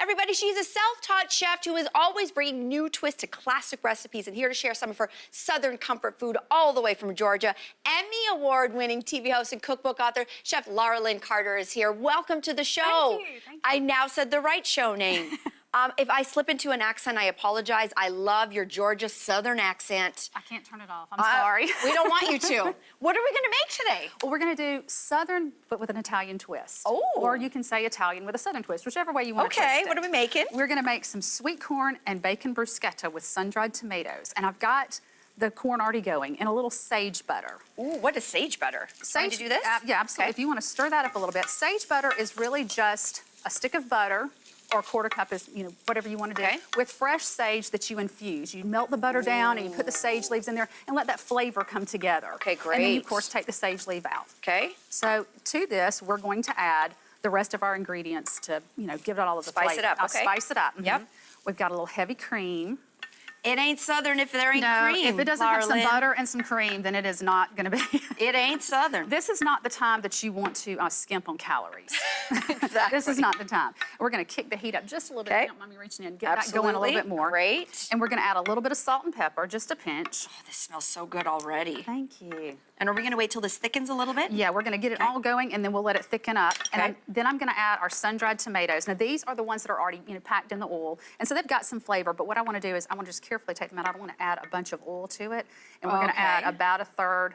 Everybody, she's a self-taught chef who is always bringing new twists to classic recipes and here to share some of her Southern comfort food all the way from Georgia. Emmy Award-winning TV host and cookbook author, Chef Lara Lyn Carter is here. Welcome to the show. Thank you. I now said the right show name. If I slip into an accent, I apologize. I love your Georgia Southern accent. I can't turn it off. I'm sorry. We don't want you to. What are we going to make today? Well, we're going to do Southern, but with an Italian twist. Oh. Or you can say Italian with a Southern twist, whichever way you want to twist Okay, it. what are we making? We're going to make some sweet corn and bacon bruschetta with sun-dried tomatoes. And I've got the corn already going in a little sage butter. Ooh, what is sage butter? Sage, to do this? Yeah, absolutely. Okay. If you want to stir that up a little bit. Sage butter is really just a stick of butter, or a quarter cup is, whatever you want to do, Okay. with fresh sage that you infuse. You melt the butter down and you put the sage leaves in there and let that flavor come together. Okay, great. And then you, of course, take the sage leaf out. Okay. So to this, we're going to add the rest of our ingredients to, give it all of the flavor. Spice it up, I'll okay. spice it up. Yep. We've got a little heavy cream. It ain't Southern if there ain't No, cream. if it doesn't have some Lara Lyn. butter and some cream, then it is not going to be. It ain't Southern. This is not the time that you want to skimp on calories. Exactly. This is not the time. We're going to kick the heat up just a little bit. Okay. If you don't mind me reaching in, get that going a little bit more. Great. And we're going to add a little bit of salt and pepper, just a pinch. Oh, this smells so good already. Thank you. And are we going to wait till this thickens a little bit? Yeah, we're going to get it all going, and then we'll let it thicken up. Okay. And then I'm going to add our sun-dried tomatoes. Now, these are the ones that are already packed in the oil, and so they've got some flavor. But what I want to do is I want to just carefully take them out. I don't want to add a bunch of oil to it, and we're going to add Okay. about a third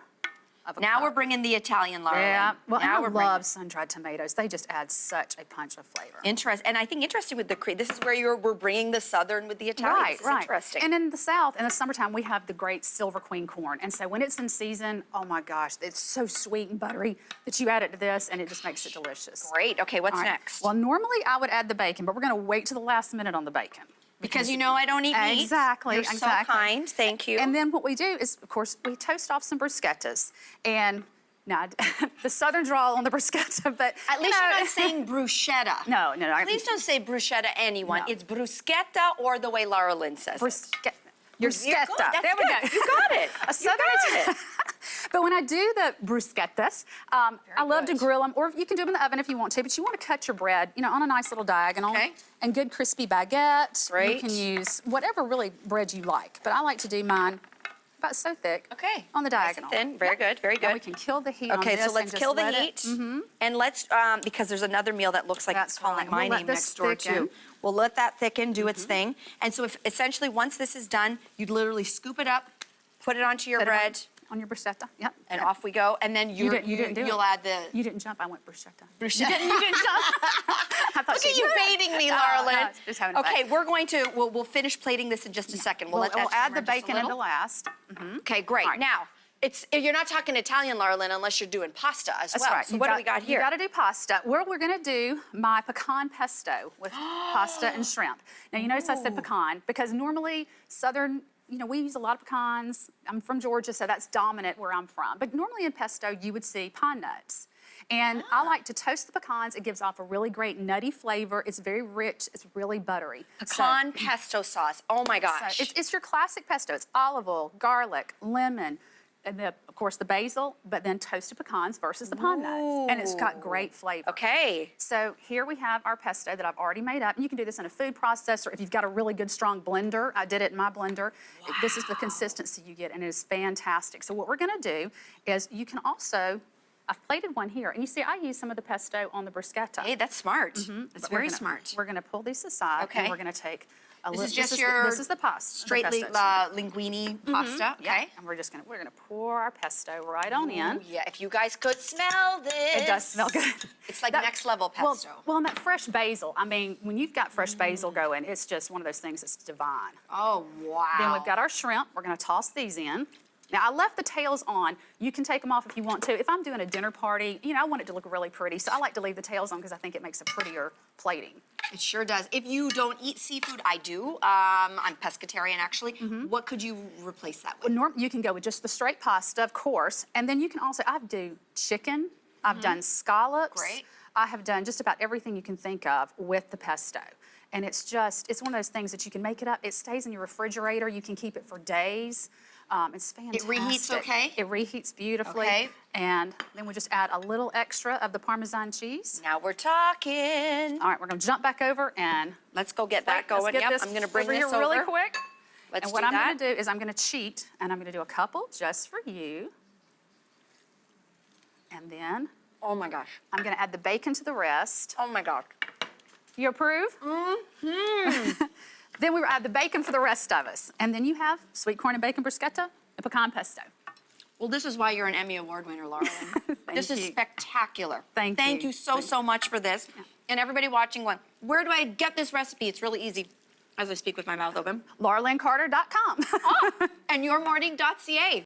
of a Now cup. we're bringing the Italian, Lara Lyn. Yeah, well, now and we're I love sun-dried tomatoes. They just add such a punch of flavor. Interesting. And I think interesting with the cream. This is where we're bringing the Southern with the Italian. Right, This is right. Interesting. And in the South, in the summertime, we have the great Silver Queen corn. And so when it's in season, oh my gosh, it's so sweet and buttery that you add it to this, and it just makes it delicious. Great. Okay, what's All right. next? Well, normally I would add the bacon, but we're going to wait to the last minute on the bacon. because you know I don't eat meat. Exactly, You're exactly. so kind. Thank you. And then what we do is, of course, we toast off some bruschettas. And now, the Southern drawl on the bruschetta, but At least you're not saying bruschetta. No. Please don't say bruschetta anyone. No. It's bruschetta or the way Lara Lyn says it. Bruschetta. You're Bruschetta. good. That's There we good. go. You got it. A Southern got it. But when I do the bruschettas, I love to good. grill them, or you can do them in the oven if you want to, but you want to cut your bread, on a nice little diagonal. Okay. And good crispy baguette. Great. You can use whatever really bread you like, but I like to do mine about so thick. Okay. On the Nice diagonal. and thin. Very good. Very Now good. we can kill the heat on Okay, this so let's and just kill the let heat. It, And let's, because there's another meal that looks like That's it's calling right. my We'll let name this next door thicken. too. We'll let that thicken, do its thing. And so if essentially once this is done, you'd literally scoop it up, put it onto your Put it bread, on your bruschetta. Yep. and off we go. And then You didn't do it. you'll add the You didn't jump. I went bruschetta. bruschetta. You didn't jump. I thought Look at you baiting me, Lara Oh, Lyn. no, just having fun. Okay, we're going to, we'll finish plating this in just a second. We'll let that We'll add simmer the just a bacon in the little. last. Okay, great. All right. Now, you're not talking Italian, Lara Lyn, unless you're doing pasta as That's well. right. So what do we got here? You got to do pasta. We're going to do my pecan pesto with pasta and shrimp. Now, you notice I said pecan because normally Southern, we use a lot of pecans. I'm from Georgia, so that's dominant where I'm from. But normally in pesto, you would see pine nuts. And I like to toast the pecans. It gives off a really great nutty flavor. It's very rich. It's really buttery. Pecan pesto sauce. Oh my gosh. So it's your classic pesto. It's olive oil, garlic, lemon, and of course the basil, but then toasted pecans versus the pine nuts. And it's got great flavor. Okay. So here we have our pesto that I've already made up. And you can do this in a food processor if you've got a really good strong blender. I did it in my blender. Wow. This is the consistency you get, and it is fantastic. So what we're gonna do is you can also, I've plated one here, and you see I use some of the pesto on the bruschetta. Hey, that's smart. That's But very we're gonna- smart. We're gonna pull these aside, Okay. and we're gonna take a This little. is just your this is the pasta. Straight the pesto. linguine pasta. Yeah, Okay. and we're gonna pour our pesto right on in. Ooh, yeah, if you guys could smell this. It does smell good. It's like That- next level Well, pesto. well, and that fresh basil. I mean, when you've got fresh basil going, it's just one of those things that's divine. Oh, wow. Then we've got our shrimp. We're gonna toss these in. Now, I left the tails on. You can take them off if you want to. If I'm doing a dinner party, I want it to look really pretty, so I like to leave the tails on because I think it makes a prettier plating. It sure does. If you don't eat seafood, I do. I'm pescatarian, actually. What could you replace that with? You can go with just the straight pasta, of course, and then you can also, I do chicken, I've done scallops. Great. I have done just about everything you can think of with the pesto. And it's one of those things that you can make it up. It stays in your refrigerator. You can keep it for days. It's fantastic. It reheats okay? It reheats beautifully. Okay. And then we just add a little extra of the Parmesan cheese. Now we're talking. All right, we're gonna jump back over and Let's go get that let's going. get Yep, this I'm gonna bring over this here really over. quick. Let's And what do I'm that. gonna do is I'm gonna cheat, and I'm gonna do a couple just for you. And then Oh my gosh. I'm gonna add the bacon to the rest. Oh my gosh. You approve? Mm-hmm. Then we will add the bacon for the rest of us. And then you have sweet corn and bacon bruschetta and pecan pesto. Well, this is why you're an Emmy Award winner, Lara Lyn. This is you. spectacular. Thank Thank you. you so much for this. And everybody watching going, where do I get this recipe? It's really easy as I speak with my mouth open. LaraLynCarter.com. And yourmorning.ca.